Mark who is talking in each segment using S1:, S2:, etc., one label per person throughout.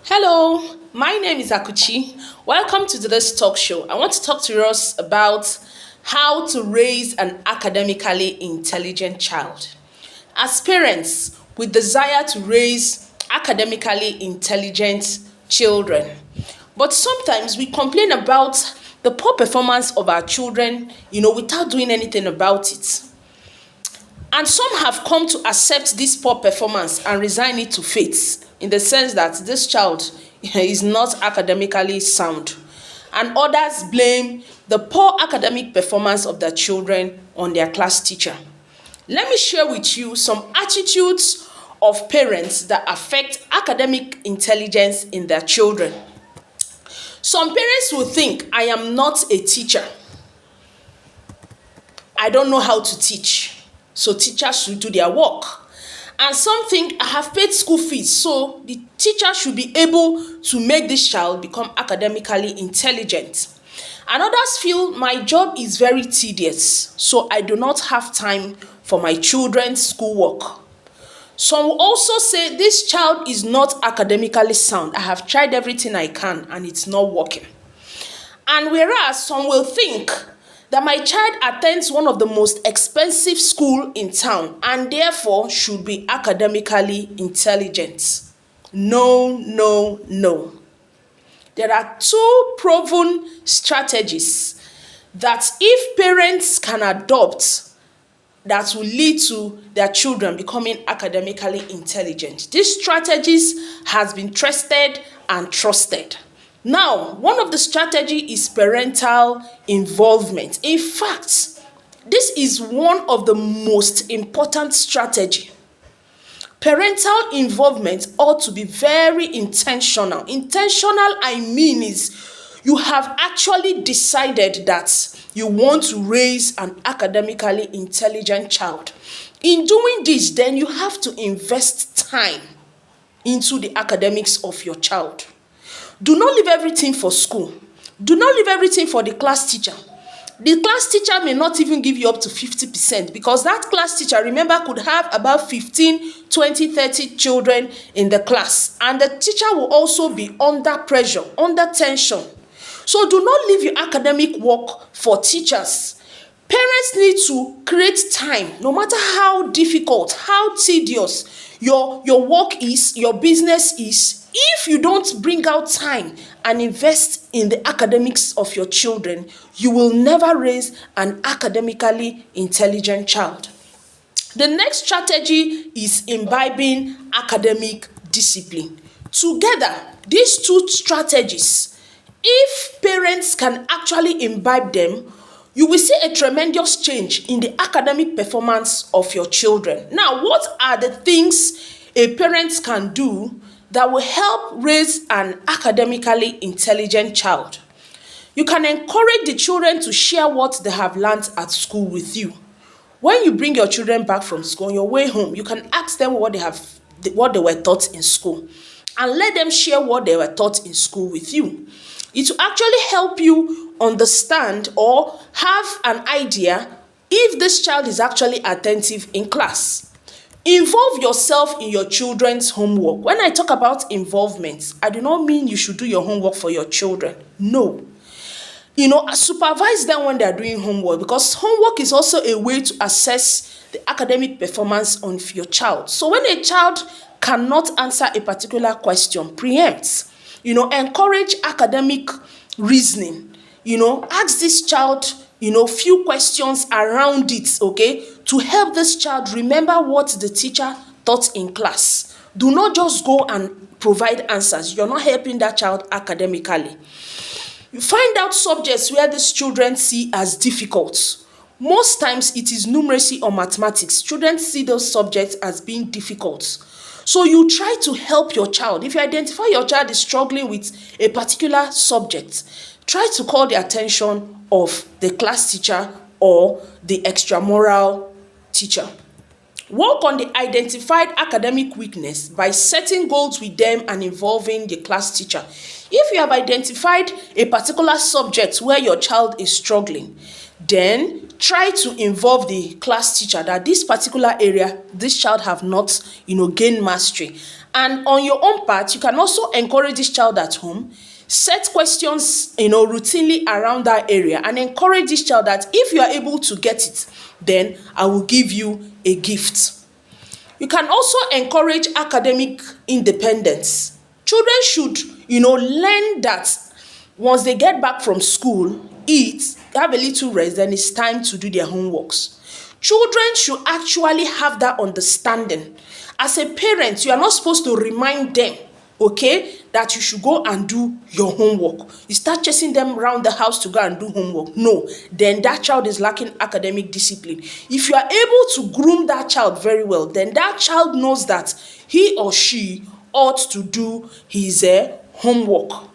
S1: Hello, my name is Akuchi. Welcome to today's talk show. I want to talk to us about how to raise an academically intelligent child. As parents, we desire to raise academically intelligent children, but sometimes we complain about the poor performance of our children, without doing anything about it. And some have come to accept this poor performance and resign it to fate, in the sense that this child is not academically sound. And others blame the poor academic performance of their children on their class teacher. Let me share with you some attitudes of parents that affect academic intelligence in their children. Some parents will think, I am not a teacher. I don't know how to teach. So teachers should do their work. And some think, I have paid school fees, so the teacher should be able to make this child become academically intelligent. And others feel my job is very tedious, so I do not have time for my children's schoolwork. Some will also say this child is not academically sound. I have tried everything I can and it's not working. And whereas some will think that my child attends one of the most expensive school in town and therefore should be academically intelligent. No, no, no. There are two proven strategies that if parents can adopt, that will lead to their children becoming academically intelligent. These strategies has been tested and trusted. Now, one of the strategy is parental involvement. In fact, this is one of the most important strategy. Parental involvement ought to be very intentional. Intentional, I mean, is you have actually decided that you want to raise an academically intelligent child. In doing this, then you have to invest time into the academics of your child. Do not leave everything for school. Do not leave everything for the class teacher. The class teacher may not even give you up to 50% because that class teacher, remember, could have about 15, 20, 30 children in the class. And the teacher will also be under pressure, under tension. So do not leave your academic work for teachers. Parents need to create time, no matter how difficult, how tedious your work is, your business is. If you don't bring out time and invest in the academics of your children, you will never raise an academically intelligent child. The next strategy is imbibing academic discipline. Together, these two strategies, if parents can actually imbibe them, you will see a tremendous change in the academic performance of your children. Now, what are the things a parent can do that will help raise an academically intelligent child? You can encourage the children to share what they have learned at school with you. When you bring your children back from school on your way home, you can ask them what they were taught in school, and let them share what they were taught in school with you. It will actually help you understand or have an idea if this child is actually attentive in class. Involve yourself in your children's homework. When I talk about involvement, I do not mean you should do your homework for your children. No. Supervise them when they are doing homework, because homework is also a way to assess the academic performance of your child. So when a child cannot answer a particular question, preempt. Encourage academic reasoning. Ask this child, few questions around it, okay, to help this child remember what the teacher taught in class. Do not just go and provide answers. You're not helping that child academically. You find out subjects where these children see as difficult. Most times it is numeracy or mathematics. Children see those subjects as being difficult. So you try to help your child. If you identify your child is struggling with a particular subject, try to call the attention of the class teacher or the extramural teacher. Work on the identified academic weakness by setting goals with them and involving the class teacher. If you have identified a particular subject where your child is struggling, then try to involve the class teacher that this particular area, this child have not, gained mastery. And on your own part, you can also encourage this child at home, set questions, routinely around that area, and encourage this child that if you are able to get it, then I will give you a gift. You can also encourage academic independence. Children should, learn that once they get back from school, eat, have a little rest, then it's time to do their homeworks. Children should actually have that understanding. As a parent, you are not supposed to remind them, okay, that you should go and do your homework. You start chasing them around the house to go and do homework. No, then that child is lacking academic discipline. If you are able to groom that child very well, then that child knows that he or she ought to do his homework.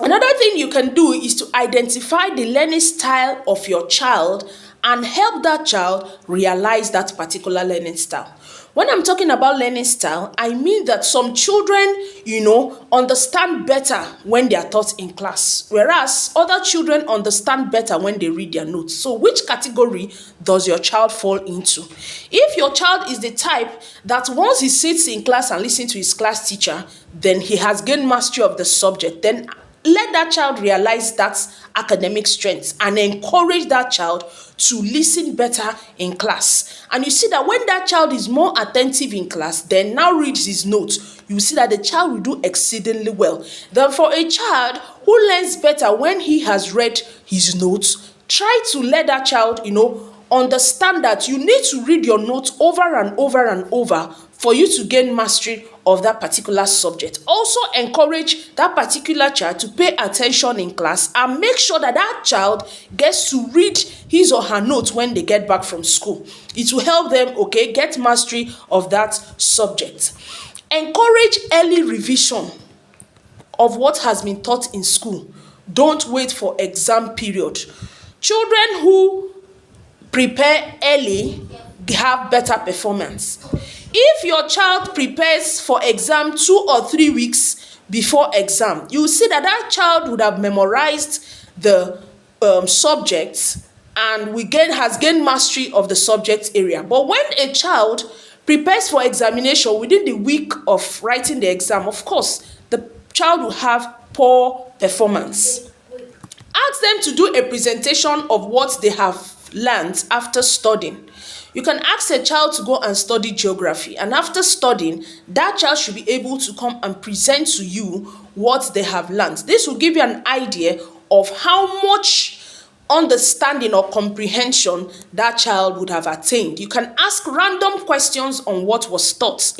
S1: Another thing you can do is to identify the learning style of your child and help that child realize that particular learning style. When I'm talking about learning style, I mean that some children, understand better when they are taught in class, whereas other children understand better when they read their notes. So which category does your child fall into? If your child is the type that once he sits in class and listens to his class teacher, then he has gained mastery of the subject, then let that child realize that academic strength and encourage that child to listen better in class. And you see that when that child is more attentive in class, then now reads his notes, you see that the child will do exceedingly well. Then for a child who learns better when he has read his notes, try to let that child, understand that you need to read your notes over and over and over for you to gain mastery of that particular subject. Also encourage that particular child to pay attention in class and make sure that that child gets to read his or her notes when they get back from school. It will help them, get mastery of that subject. Encourage early revision of what has been taught in school. Don't wait for exam period. Children who prepare early have better performance. If your child prepares for exam 2 or 3 weeks before exam, you will see that that child would have memorized the subjects and has gained mastery of the subject area. But when a child prepares for examination within the week of writing the exam, of course, the child will have poor performance. Ask them to do a presentation of what they have learned after studying. You can ask a child to go and study geography, and after studying, that child should be able to come and present to you what they have learned. This will give you an idea of how much understanding or comprehension that child would have attained. You can ask random questions on what was taught.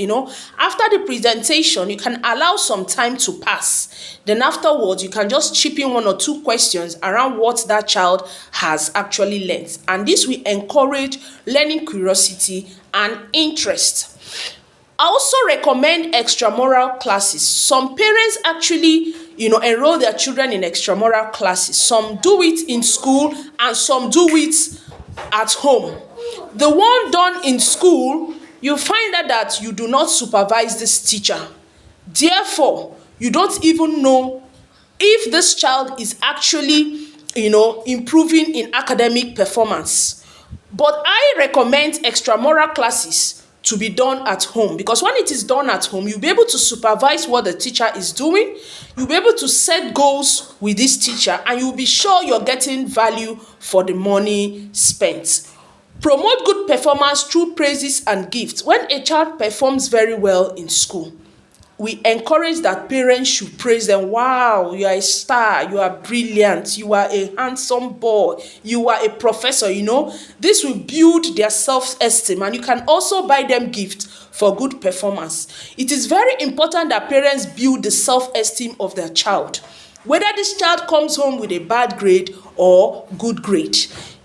S1: After the presentation, you can allow some time to pass. Then afterwards, you can just chip in 1 or 2 questions around what that child has actually learned. And this will encourage learning curiosity and interest. I also recommend extramural classes. Some parents actually, enroll their children in extramural classes. Some do it in school and some do it at home. The one done in school, you find out that you do not supervise this teacher. Therefore, you don't even know if this child is actually, improving in academic performance. But I recommend extramural classes to be done at home, because when it is done at home, you'll be able to supervise what the teacher is doing. You'll be able to set goals with this teacher, and you'll be sure you're getting value for the money spent. Promote good performance through praises and gifts. When a child performs very well in school, we encourage that parents should praise them. Wow, you are a star, you are brilliant, you are a handsome boy, you are a professor. This will build their self-esteem, and you can also buy them gifts for good performance. It is very important that parents build the self-esteem of their child, whether this child comes home with a bad grade or good grade.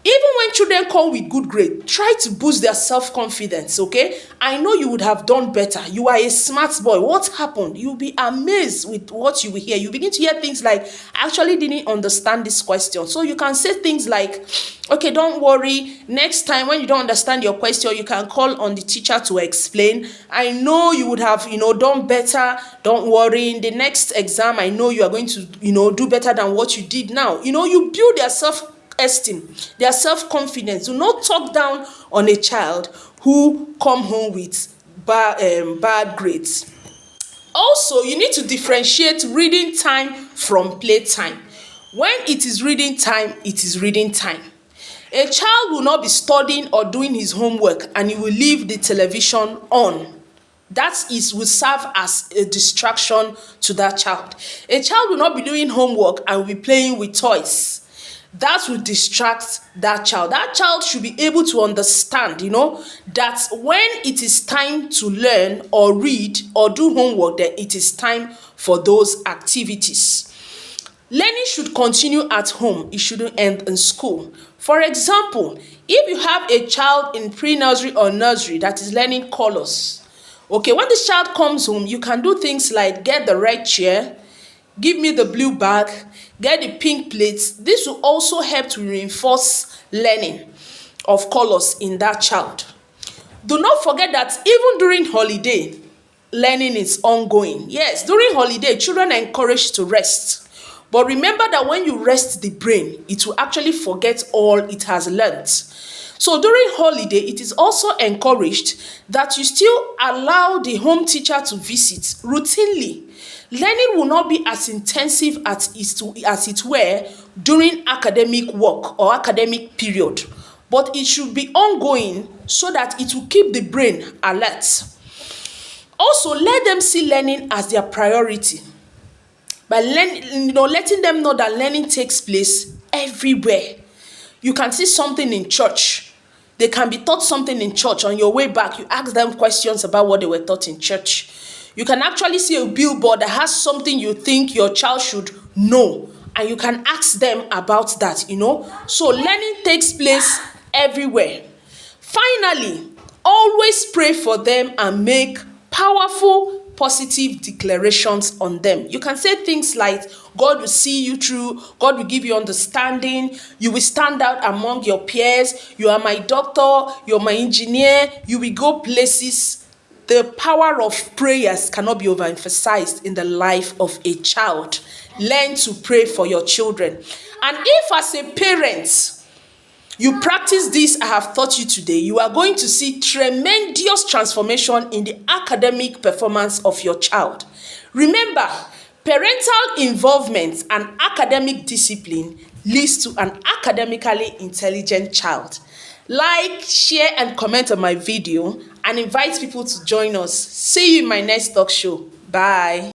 S1: Even when children come with good grade, try to boost their self-confidence, okay? I know you would have done better. You are a smart boy. What happened? You'll be amazed with what you will hear. You begin to hear things like, I actually didn't understand this question. So you can say things like, okay, don't worry. Next time when you don't understand your question, you can call on the teacher to explain. I know you would have, done better. Don't worry. In the next exam, I know you are going to, do better than what you did now. You build their self-esteem, their self-confidence. Do not talk down on a child who come home with bad grades. Also, you need to differentiate reading time from playtime. When it is reading time, it is reading time. A child will not be studying or doing his homework and he will leave the television on. That is will serve as a distraction to that child. A child will not be doing homework and will be playing with toys. That will distract that child. That child should be able to understand, that when it is time to learn or read or do homework, then it is time for those activities. Learning should continue at home. It shouldn't end in school. For example, if you have a child in pre-nursery or nursery that is learning colors, okay, when this child comes home, you can do things like get the red chair, give me the blue bag, get the pink plates. This will also help to reinforce learning of colors in that child. Do not forget that even during holiday, learning is ongoing. Yes, during holiday, children are encouraged to rest. But remember that when you rest the brain, it will actually forget all it has learnt. So during holiday, it is also encouraged that you still allow the home teacher to visit routinely. Learning will not be as intensive as it were during academic work or academic period, but it should be ongoing so that it will keep the brain alert. Also, let them see learning as their priority. By letting them know that learning takes place everywhere. You can see something in church. They can be taught something in church. On your way back, you ask them questions about what they were taught in church. You can actually see a billboard that has something you think your child should know, and you can ask them about that, So learning takes place everywhere. Finally, always pray for them and make powerful positive declarations on them. You can say things like, God will see you through, God will give you understanding, you will stand out among your peers, you are my doctor, you're my engineer, you will go places. The power of prayers cannot be overemphasized in the life of a child. Learn to pray for your children. And if as a parent, you practice this I have taught you today, you are going to see tremendous transformation in the academic performance of your child. Remember, parental involvement and academic discipline leads to an academically intelligent child. Like, share, and comment on my video and invite people to join us. See you in my next talk show. Bye.